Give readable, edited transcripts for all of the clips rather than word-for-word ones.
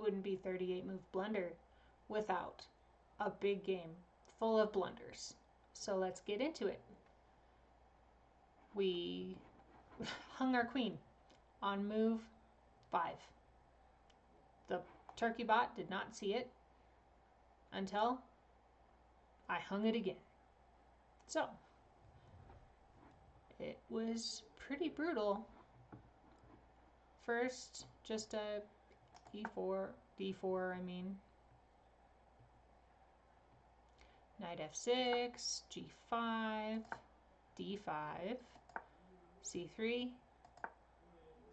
wouldn't be 38 move blunder without a big game full of blunders. So let's get into it. We hung our queen on move 5. The turkey bot did not see it until I hung it again. So it was pretty brutal. First, just a d4, I mean. Knight f6, g5, d5, c3.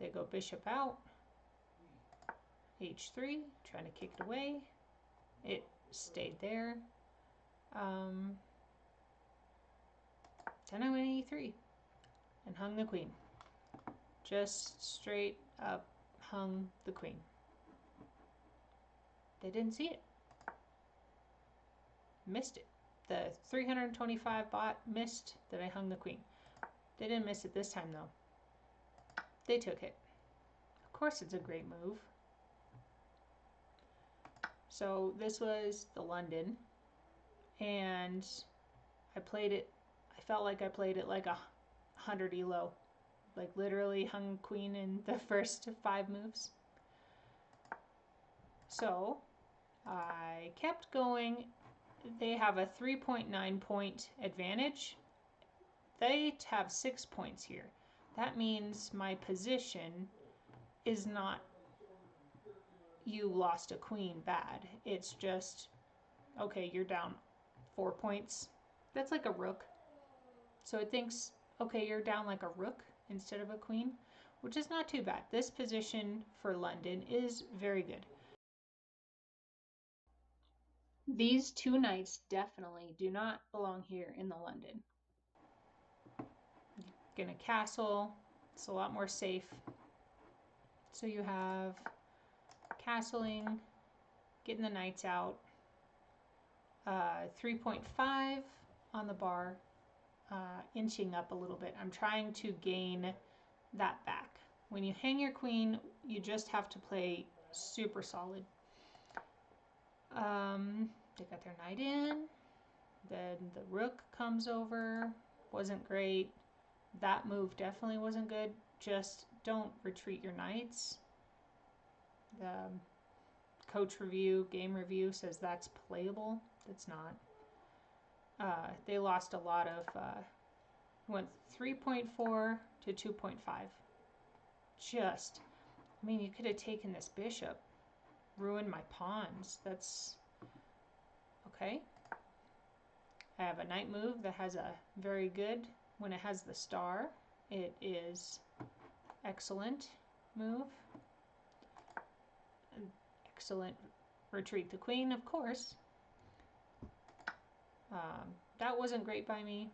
They go bishop out. h3, trying to kick it away. It stayed there. Then I went e3 and hung the queen. Just straight up hung the queen. They didn't see it. Missed it. The 325 bot missed that I hung the queen. They didn't miss it this time though. They took it. Of course it's a great move. So this was the London, and I played it, I felt like I played it like 100 elo. Like literally hung queen in the first 5 moves. So I kept going. They have a 3.9 point advantage. They have 6 points here. That means my position is not you lost a queen bad. It's just, okay, you're down 4 points. That's like a rook. So it thinks, okay, you're down like a rook instead of a queen, which is not too bad. This position for London is very good. These 2 knights definitely do not belong here in the London. Gonna castle. It's a lot more safe. So you have castling, getting the knights out. 3.5 on the bar, inching up a little bit. I'm trying to gain that back. When you hang your queen, you just have to play super solid. They got their knight in. Then the rook comes over. Wasn't great. That move definitely wasn't good. Just don't retreat your knights. The coach review, game review says that's playable. It's not. They lost a lot of, went 3.4 to 2.5. Just, I mean, you could have taken this bishop, ruined my pawns. That's, okay. I have a knight move that has a very good, when it has the star, it is excellent move. Excellent retreat the queen, of course. That wasn't great by me.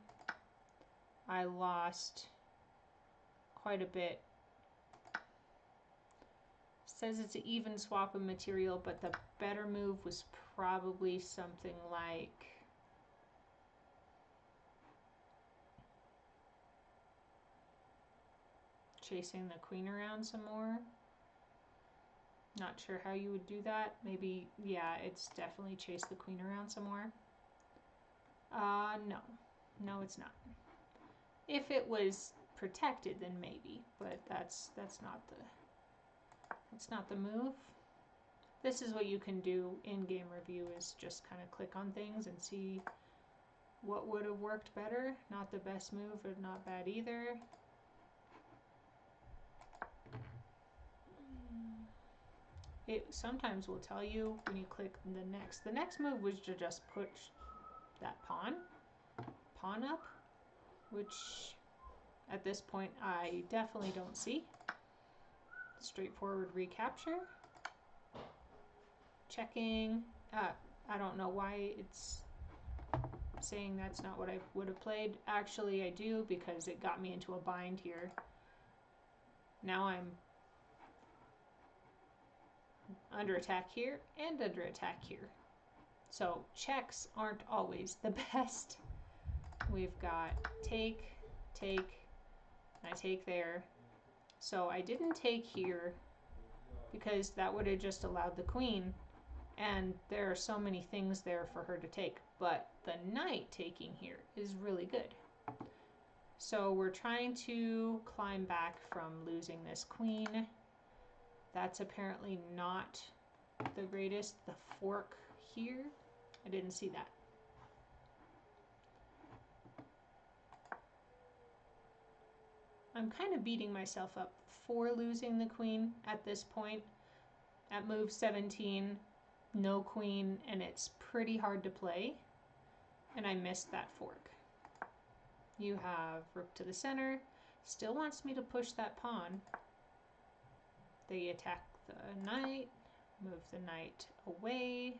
I lost quite a bit. Says it's an even swap of material, but the better move was probably something like chasing the queen around some more. Not sure how you would do that. Maybe, yeah, it's definitely chase the queen around some more. No. No, it's not. If it was protected, then maybe, but that's not the move. This is what you can do in game review, is just kind of click on things and see what would have worked better. Not the best move, but not bad either. It sometimes will tell you when you click the next. The next move was to just push that pawn up, which at this point I definitely don't see. Straightforward recapture. Checking. I don't know why it's saying that's not what I would have played. Actually, I do, because it got me into a bind here. Now I'm under attack here and under attack here. So checks aren't always the best. We've got take, and I take there. So I didn't take here because that would have just allowed the queen, and there are so many things there for her to take. But the knight taking here is really good. So we're trying to climb back from losing this queen. That's apparently not the greatest. The fork here, I didn't see that. I'm kind of beating myself up for losing the queen at this point. At move 17, no queen, and it's pretty hard to play. And I missed that fork. You have rook to the center. Still wants me to push that pawn. They attack the knight. Move the knight away.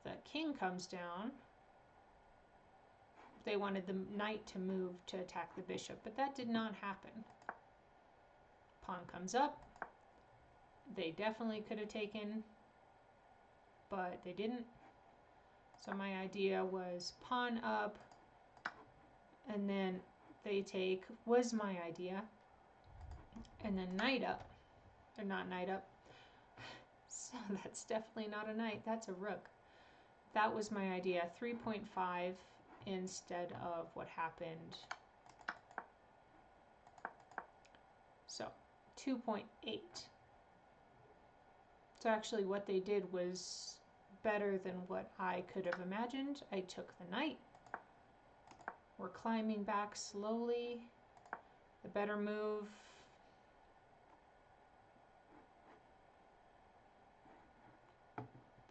The king comes down. They wanted the knight to move to attack the bishop, but that did not happen. Pawn comes up. They definitely could have taken, but they didn't. So my idea was pawn up, and then they take, was my idea, and then knight up, or not knight up. So that's definitely not a knight, that's a rook. That was my idea, 3.5 instead of what happened. So 2.8. So actually what they did was better than what I could have imagined. I took the knight. We're climbing back slowly. The better move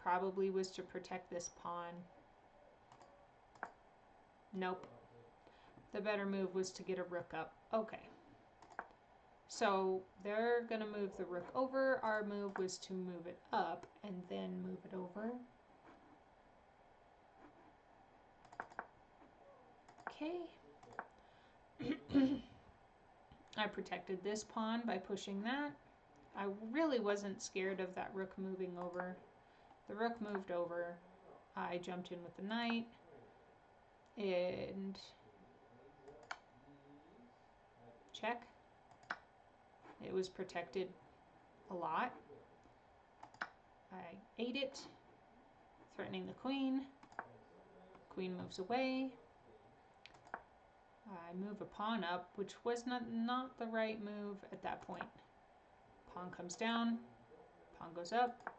probably was to protect this pawn. Nope. The better move was to get a rook up. Okay. So they're going to move the rook over. Our move was to move it up and then move it over. Okay. I protected this pawn by pushing that. I really wasn't scared of that rook moving over. The rook moved over. I jumped in with the knight. And check. It was protected a lot. I ate it, threatening the queen. Queen moves away. I move a pawn up, which was not the right move at that point. Pawn comes down, pawn goes up.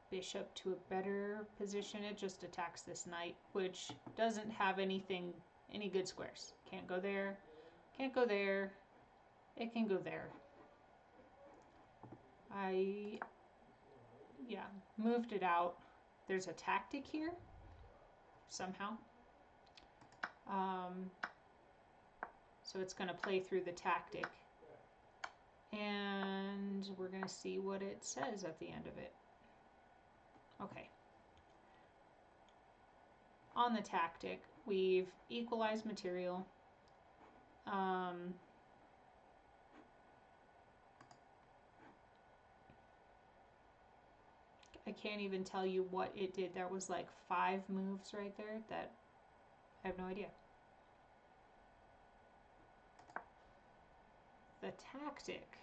Bishop to a better position. It just attacks this knight, which doesn't have any good squares. Can't go there, can't go there. It can go there. I moved it out. There's a tactic here, somehow. So it's going to play through the tactic. And we're going to see what it says at the end of it. Okay. On the tactic, we've equalized material. I can't even tell you what it did. There was like 5 moves right there that I have no idea. The tactic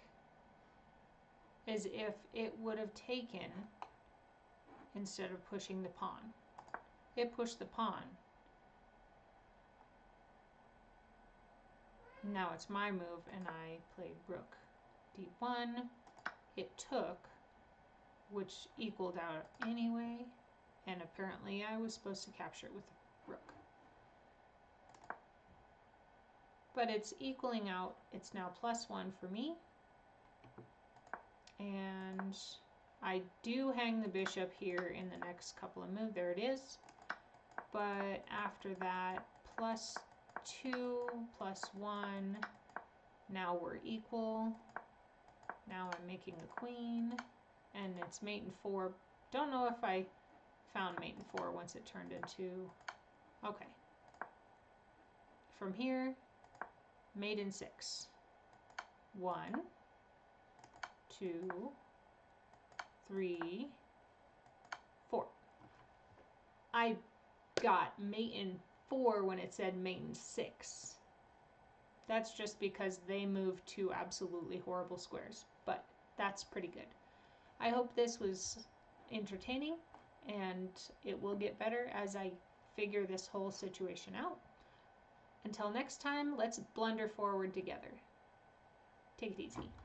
is if it would have taken instead of pushing the pawn. It pushed the pawn. Now it's my move and I played rook d1. It took, which equaled out anyway, and apparently I was supposed to capture it with rook. But it's equaling out. It's now +1 for me. And I do hang the bishop here in the next couple of moves. There it is. But after that, +2, +1. Now we're equal. Now I'm making the queen. And it's mate in 4. Don't know if I found mate in 4 once it turned into... Okay. From here, mate in 6. 1, 2, 3, 4. I got mate in 4 when it said mate in 6. That's just because they moved 2 absolutely horrible squares. But that's pretty good. I hope this was entertaining, and it will get better as I figure this whole situation out. Until next time, let's blunder forward together. Take it easy.